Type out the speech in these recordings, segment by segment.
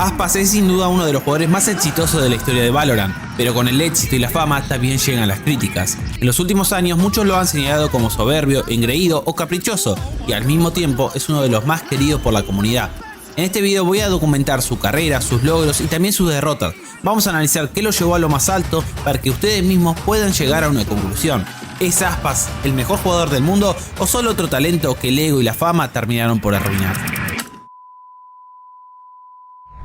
Aspas es sin duda uno de los jugadores más exitosos de la historia de Valorant, pero con el éxito y la fama también llegan las críticas. En los últimos años muchos lo han señalado como soberbio, engreído o caprichoso, y al mismo tiempo es uno de los más queridos por la comunidad. En este video voy a documentar su carrera, sus logros y también sus derrotas. Vamos a analizar qué lo llevó a lo más alto para que ustedes mismos puedan llegar a una conclusión. ¿Es Aspas el mejor jugador del mundo o solo otro talento que el ego y la fama terminaron por arruinar?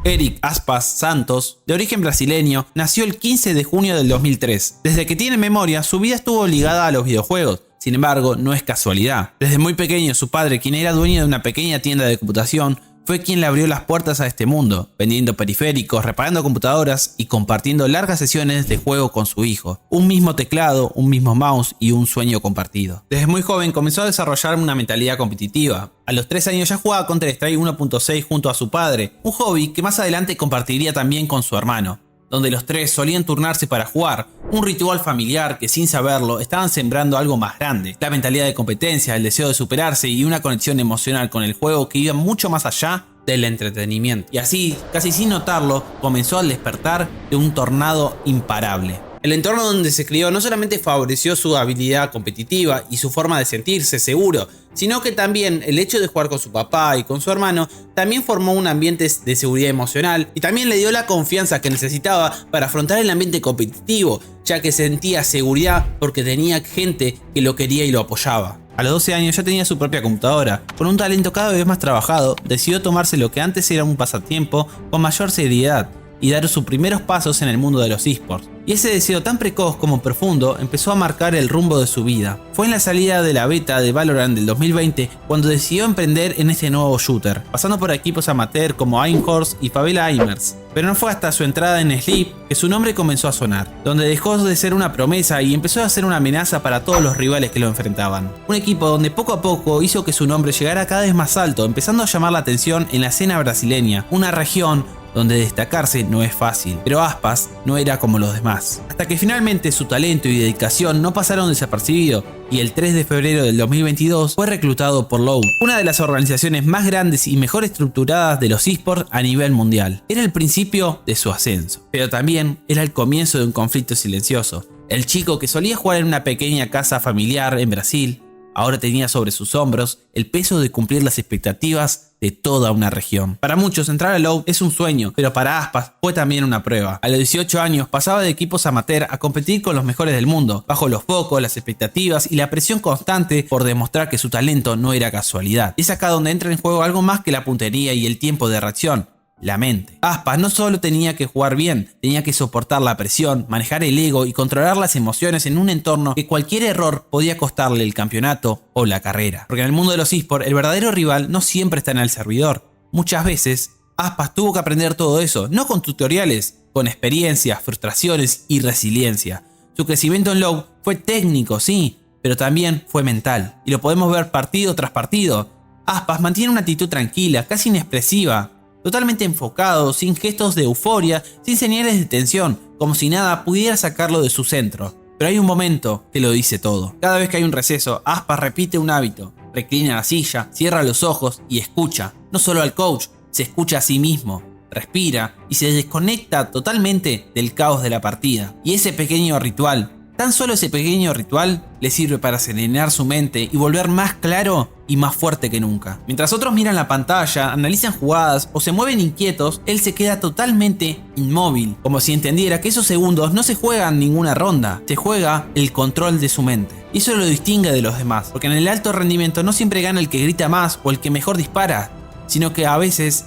Eric Aspas Santos, de origen brasileño, nació el 15 de junio del 2003. Desde que tiene memoria, su vida estuvo ligada a los videojuegos. Sin embargo, no es casualidad. Desde muy pequeño, su padre, quien era dueño de una pequeña tienda de computación, fue quien le abrió las puertas a este mundo, vendiendo periféricos, reparando computadoras y compartiendo largas sesiones de juego con su hijo. Un mismo teclado, un mismo mouse y un sueño compartido. Desde muy joven comenzó a desarrollar una mentalidad competitiva. A los 3 años ya jugaba Counter-Strike 1.6 junto a su padre, un hobby que más adelante compartiría también con su hermano, donde los tres solían turnarse para jugar, un ritual familiar que sin saberlo estaban sembrando algo más grande, la mentalidad de competencia, el deseo de superarse y una conexión emocional con el juego que iba mucho más allá del entretenimiento. Y así, casi sin notarlo, comenzó al despertar de un tornado imparable. El entorno donde se crió no solamente favoreció su habilidad competitiva y su forma de sentirse seguro, sino que también el hecho de jugar con su papá y con su hermano también formó un ambiente de seguridad emocional y también le dio la confianza que necesitaba para afrontar el ambiente competitivo, ya que sentía seguridad porque tenía gente que lo quería y lo apoyaba. A los 12 años ya tenía su propia computadora. Con un talento cada vez más trabajado, decidió tomarse lo que antes era un pasatiempo con mayor seriedad y dar sus primeros pasos en el mundo de los esports. Y ese deseo tan precoz como profundo empezó a marcar el rumbo de su vida. Fue en la salida de la beta de Valorant del 2020 cuando decidió emprender en este nuevo shooter, pasando por equipos amateur como Einhorst y Favela Aimers. Pero no fue hasta su entrada en Sleep que su nombre comenzó a sonar, donde dejó de ser una promesa y empezó a ser una amenaza para todos los rivales que lo enfrentaban. Un equipo donde poco a poco hizo que su nombre llegara cada vez más alto, empezando a llamar la atención en la escena brasileña, una región donde destacarse no es fácil, pero Aspas no era como los demás. Hasta que finalmente su talento y dedicación no pasaron desapercibidos y el 3 de febrero del 2022 fue reclutado por Loud, una de las organizaciones más grandes y mejor estructuradas de los esports a nivel mundial. Era el principio de su ascenso, pero también era el comienzo de un conflicto silencioso. El chico que solía jugar en una pequeña casa familiar en Brasil, ahora tenía sobre sus hombros el peso de cumplir las expectativas de toda una región. Para muchos entrar a Loud es un sueño, pero para Aspas fue también una prueba. A los 18 años pasaba de equipos amateur a competir con los mejores del mundo, bajo los focos, las expectativas y la presión constante por demostrar que su talento no era casualidad. Es acá donde entra en juego algo más que la puntería y el tiempo de reacción: la mente. Aspas no solo tenía que jugar bien, tenía que soportar la presión, manejar el ego y controlar las emociones en un entorno que cualquier error podía costarle el campeonato o la carrera. Porque en el mundo de los esports el verdadero rival no siempre está en el servidor. Muchas veces Aspas tuvo que aprender todo eso, no con tutoriales, con experiencias, frustraciones y resiliencia. Su crecimiento en Loud fue técnico, sí, pero también fue mental. Y lo podemos ver partido tras partido. Aspas mantiene una actitud tranquila, casi inexpresiva, totalmente enfocado, sin gestos de euforia, sin señales de tensión, como si nada pudiera sacarlo de su centro. Pero hay un momento que lo dice todo. Cada vez que hay un receso, Aspas repite un hábito: reclina la silla, cierra los ojos y escucha. No solo al coach, se escucha a sí mismo, respira y se desconecta totalmente del caos de la partida. Y ese pequeño ritual, tan solo ese pequeño ritual, le sirve para serenar su mente y volver más claro y más fuerte que nunca. Mientras otros miran la pantalla, analizan jugadas o se mueven inquietos, él se queda totalmente inmóvil, como si entendiera que esos segundos no se juegan ninguna ronda, se juega el control de su mente. Y eso lo distingue de los demás, porque en el alto rendimiento no siempre gana el que grita más o el que mejor dispara, sino que a veces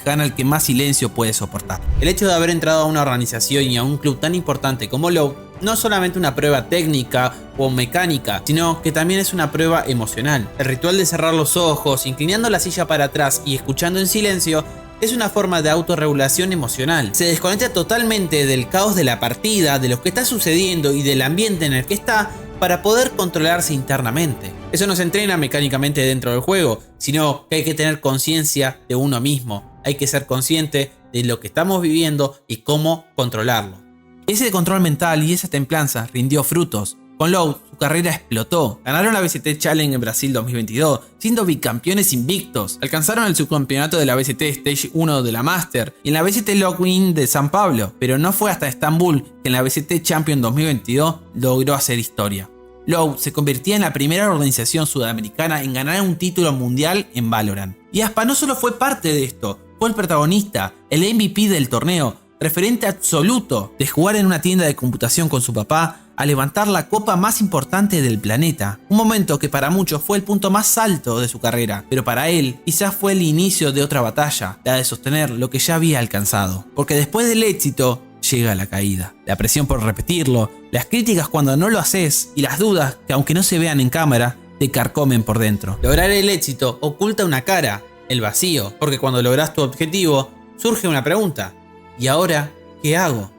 gana el que más silencio puede soportar. El hecho de haber entrado a una organización y a un club tan importante como Loud no es solamente una prueba técnica o mecánica, sino que también es una prueba emocional. El ritual de cerrar los ojos, inclinando la silla para atrás y escuchando en silencio es una forma de autorregulación emocional. Se desconecta totalmente del caos de la partida, de lo que está sucediendo y del ambiente en el que está, para poder controlarse internamente. Eso no se entrena mecánicamente dentro del juego, sino que hay que tener conciencia de uno mismo. Hay que ser consciente de lo que estamos viviendo y cómo controlarlo. Ese control mental y esa templanza rindió frutos. Con Lowe, su carrera explotó. Ganaron la BCT Challenge en Brasil 2022, siendo bicampeones invictos. Alcanzaron el subcampeonato de la BCT Stage 1 de la Master y en la BCT Logwin de San Pablo, pero no fue hasta Estambul que en la BCT Champion 2022 logró hacer historia. Lowe se convertía en la primera organización sudamericana en ganar un título mundial en Valorant. Y Aspa no solo fue parte de esto, fue el protagonista, el MVP del torneo, referente absoluto de jugar en una tienda de computación con su papá a levantar la copa más importante del planeta. Un momento que para muchos fue el punto más alto de su carrera, pero para él quizás fue el inicio de otra batalla, la de sostener lo que ya había alcanzado. Porque después del éxito llega la caída, la presión por repetirlo, las críticas cuando no lo haces y las dudas que aunque no se vean en cámara, te carcomen por dentro. Lograr el éxito oculta una cara, el vacío, porque cuando logras tu objetivo surge una pregunta: ¿y ahora qué hago?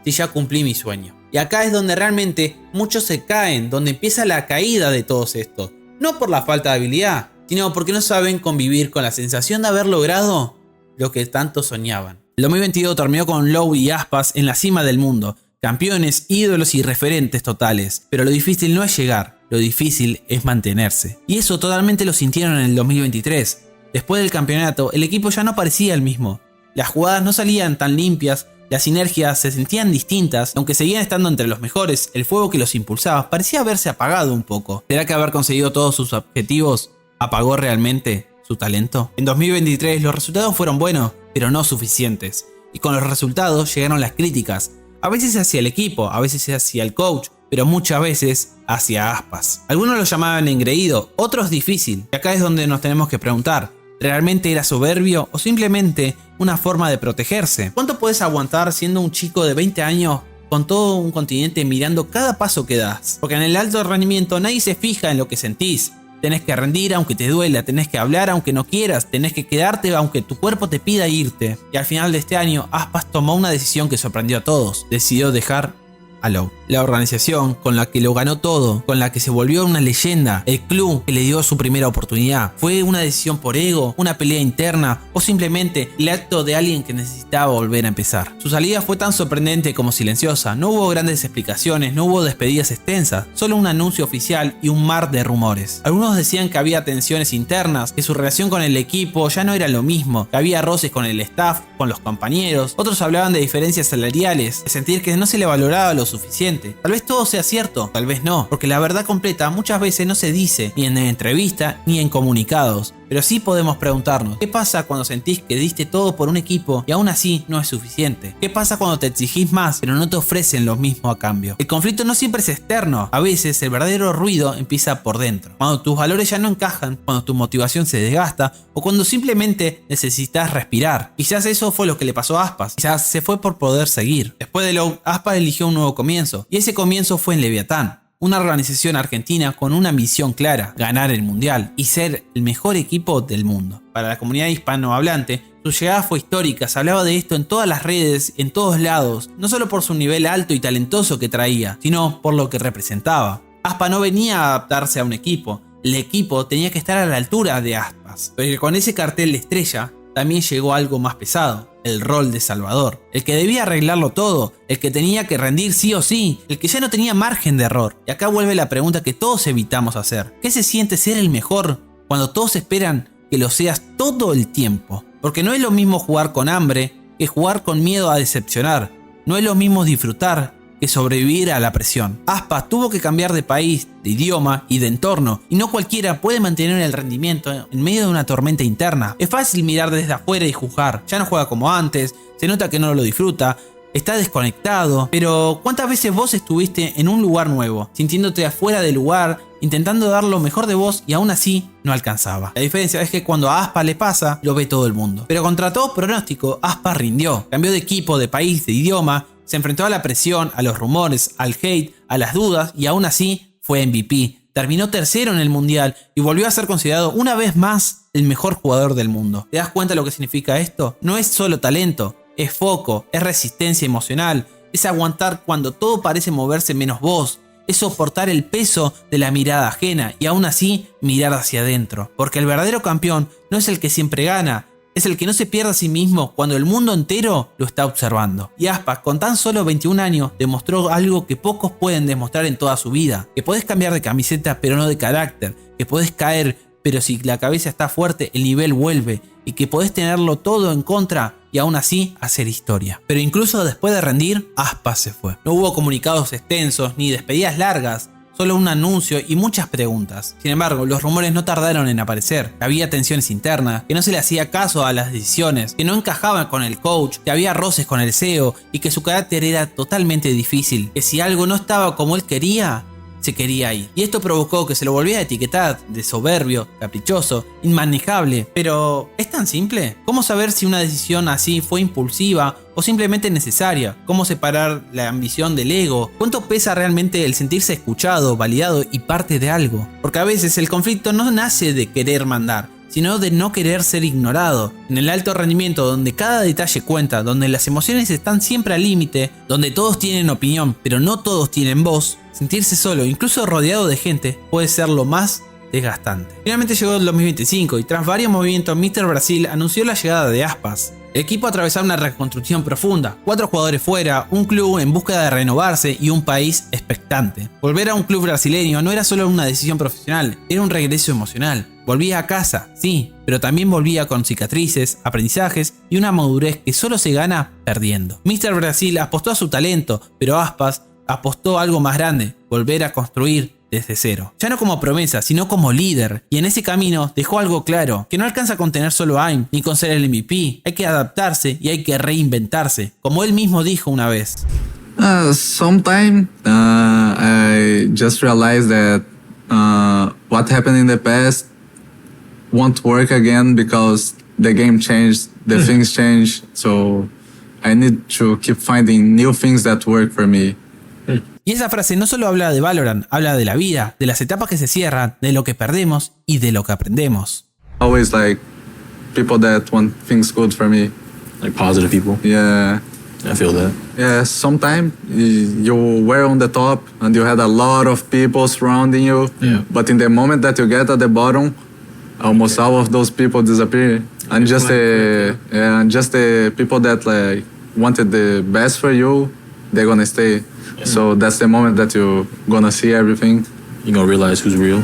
Si ya cumplí mi sueño. Y acá es donde realmente muchos se caen, donde empieza la caída de todos estos. No por la falta de habilidad, sino porque no saben convivir con la sensación de haber logrado lo que tanto soñaban. El 2022 terminó con Lowe y Aspas en la cima del mundo, campeones, ídolos y referentes totales. Pero lo difícil no es llegar, lo difícil es mantenerse. Y eso totalmente lo sintieron en el 2023. Después del campeonato, el equipo ya no parecía el mismo. Las jugadas no salían tan limpias, las sinergias se sentían distintas, aunque seguían estando entre los mejores, el fuego que los impulsaba parecía haberse apagado un poco. ¿Será que haber conseguido todos sus objetivos apagó realmente su talento? En 2023 los resultados fueron buenos, pero no suficientes. Y con los resultados llegaron las críticas, a veces hacia el equipo, a veces hacia el coach, pero muchas veces hacia Aspas. Algunos lo llamaban engreído, otros difícil. Y acá es donde nos tenemos que preguntar: ¿realmente era soberbio o simplemente una forma de protegerse? ¿Cuánto puedes aguantar siendo un chico de 20 años con todo un continente mirando cada paso que das? Porque en el alto rendimiento nadie se fija en lo que sentís. Tenés que rendir aunque te duela, tenés que hablar aunque no quieras, tenés que quedarte aunque tu cuerpo te pida irte. Y al final de este año, Aspas tomó una decisión que sorprendió a todos. Decidió dejar a Lowe. La organización con la que lo ganó todo, con la que se volvió una leyenda, el club que le dio su primera oportunidad. ¿Fue una decisión por ego, una pelea interna o simplemente el acto de alguien que necesitaba volver a empezar? Su salida fue tan sorprendente como silenciosa. No hubo grandes explicaciones, no hubo despedidas extensas, solo un anuncio oficial y un mar de rumores. Algunos decían que había tensiones internas, que su relación con el equipo ya no era lo mismo, que había roces con el staff, con los compañeros. Otros hablaban de diferencias salariales, de sentir que no se le valoraba lo suficiente. Tal vez todo sea cierto, tal vez no, porque la verdad completa muchas veces no se dice ni en entrevista ni en comunicados. Pero sí podemos preguntarnos: ¿qué pasa cuando sentís que diste todo por un equipo y aún así no es suficiente? ¿Qué pasa cuando te exigís más pero no te ofrecen lo mismo a cambio? El conflicto no siempre es externo, a veces el verdadero ruido empieza por dentro. Cuando tus valores ya no encajan, cuando tu motivación se desgasta o cuando simplemente necesitas respirar. Quizás eso fue lo que le pasó a Aspas, quizás se fue por poder seguir. Después de Lowe, Aspas eligió un nuevo comienzo y ese comienzo fue en Leviatán. Una organización argentina con una misión clara: ganar el mundial y ser el mejor equipo del mundo. Para la comunidad hispanohablante, su llegada fue histórica, se hablaba de esto en todas las redes, en todos lados, no solo por su nivel alto y talentoso que traía, sino por lo que representaba. Aspas no venía a adaptarse a un equipo, el equipo tenía que estar a la altura de Aspas, pero con ese cartel de estrella también llegó algo más pesado: el rol de salvador, el que debía arreglarlo todo, el que tenía que rendir sí o sí, el que ya no tenía margen de error. Y acá vuelve la pregunta que todos evitamos hacer: ¿qué se siente ser el mejor cuando todos esperan que lo seas todo el tiempo? Porque no es lo mismo jugar con hambre que jugar con miedo a decepcionar, no es lo mismo disfrutar que sobrevivir a la presión. Aspas tuvo que cambiar de país, de idioma y de entorno, y no cualquiera puede mantener el rendimiento en medio de una tormenta interna. Es fácil mirar desde afuera y juzgar: ya no juega como antes, se nota que no lo disfruta, está desconectado. Pero ¿cuántas veces vos estuviste en un lugar nuevo, sintiéndote afuera del lugar, intentando dar lo mejor de vos y aún así no alcanzaba? La diferencia es que cuando a Aspas le pasa, lo ve todo el mundo. Pero contra todo pronóstico, Aspas rindió, cambió de equipo, de país, de idioma, se enfrentó a la presión, a los rumores, al hate, a las dudas y aún así fue MVP. Terminó tercero en el mundial y volvió a ser considerado una vez más el mejor jugador del mundo. ¿Te das cuenta de lo que significa esto? No es solo talento, es foco, es resistencia emocional, es aguantar cuando todo parece moverse menos vos, es soportar el peso de la mirada ajena y aún así mirar hacia adentro. Porque el verdadero campeón no es el que siempre gana, Es el que no se pierde a sí mismo cuando el mundo entero lo está observando. Y Aspas, con tan solo 21 años, demostró algo que pocos pueden demostrar en toda su vida. Que podés cambiar de camiseta pero no de carácter. Que podés caer pero si la cabeza está fuerte el nivel vuelve. Y que podés tenerlo todo en contra y aún así hacer historia. Pero incluso después de rendir, Aspas se fue. No hubo comunicados extensos ni despedidas largas. Solo un anuncio y muchas preguntas. Sin embargo, los rumores no tardaron en aparecer. Había tensiones internas, que no se le hacía caso a las decisiones, que no encajaban con el coach, que había roces con el CEO y que su carácter era totalmente difícil. Que si algo no estaba como él quería, se quería ir. Y esto provocó que se lo volviera a etiquetar de soberbio, caprichoso, inmanejable. Pero, ¿es tan simple? ¿Cómo saber si una decisión así fue impulsiva o simplemente necesaria? ¿Cómo separar la ambición del ego? ¿Cuánto pesa realmente el sentirse escuchado, validado y parte de algo? Porque a veces el conflicto no nace de querer mandar, sino de no querer ser ignorado. En el alto rendimiento, donde cada detalle cuenta, donde las emociones están siempre al límite, donde todos tienen opinión, pero no todos tienen voz, sentirse solo, incluso rodeado de gente, puede ser lo más desgastante. Finalmente llegó el 2025 y tras varios movimientos, Mr. Brasil anunció la llegada de Aspas. El equipo atravesaba una reconstrucción profunda, 4 jugadores fuera, un club en búsqueda de renovarse y un país expectante. Volver a un club brasileño no era solo una decisión profesional, era un regreso emocional. Volvía a casa, sí, pero también volvía con cicatrices, aprendizajes y una madurez que solo se gana perdiendo. Mr. Brasil apostó a su talento, pero Aspas apostó a algo más grande, volver a construir desde cero. Ya no como promesa, sino como líder. Y en ese camino dejó algo claro, que no alcanza con tener solo AIM, ni con ser el MVP. Hay que adaptarse y hay que reinventarse, como él mismo dijo una vez. Sometime I just realized that what happened in the past won't work again because the game changed, the things changed. So I need to keep finding new things that work for me. Y esa frase no solo habla de Valorant, habla de la vida, de las etapas que se cierran, de lo que perdemos y de lo que aprendemos. Always like people that want things good for me. Like positive people. Yeah. I feel that. Yeah, sometimes you were on the top and you had a lot of people surrounding you. Yeah. But in the moment that you get at the bottom, almost all of those people disappear. And just the people that like wanted the best for you, they're gonna stay. Yeah. So that's the moment that you're gonna see everything. You're gonna realize who's real.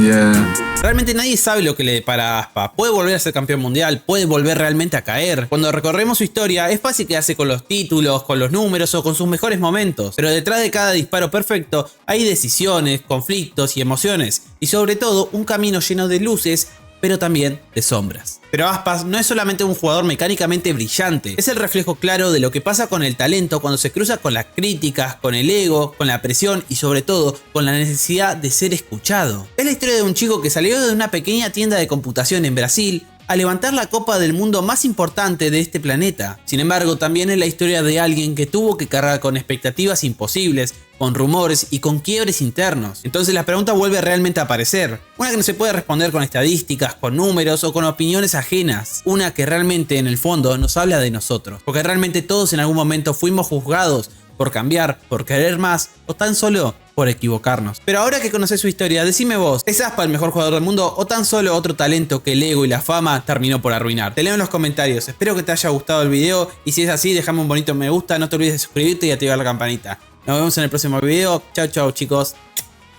Yeah. Realmente nadie sabe lo que le depara a Aspas. Puede volver a ser campeón mundial, puede volver realmente a caer. Cuando recorremos su historia, es fácil quedarse con los títulos, con los números o con sus mejores momentos. Pero detrás de cada disparo perfecto hay decisiones, conflictos y emociones. Y sobre todo, un camino lleno de luces, pero también de sombras. Pero Aspas no es solamente un jugador mecánicamente brillante, es el reflejo claro de lo que pasa con el talento cuando se cruza con las críticas, con el ego, con la presión y sobre todo con la necesidad de ser escuchado. Es la historia de un chico que salió de una pequeña tienda de computación en Brasil a levantar la copa del mundo más importante de este planeta. Sin embargo, también es la historia de alguien que tuvo que cargar con expectativas imposibles, con rumores y con quiebres internos. Entonces la pregunta vuelve realmente a aparecer. Una que no se puede responder con estadísticas, con números o con opiniones ajenas. Una que realmente en el fondo nos habla de nosotros. Porque realmente todos en algún momento fuimos juzgados por cambiar, por querer más o tan solo por equivocarnos. Pero ahora que conoces su historia, decime vos, ¿es Aspas el mejor jugador del mundo o tan solo otro talento que el ego y la fama terminó por arruinar? Te leo en los comentarios, espero que te haya gustado el video y si es así déjame un bonito me gusta, no te olvides de suscribirte y activar la campanita. Nos vemos en el próximo video, chao chao chicos.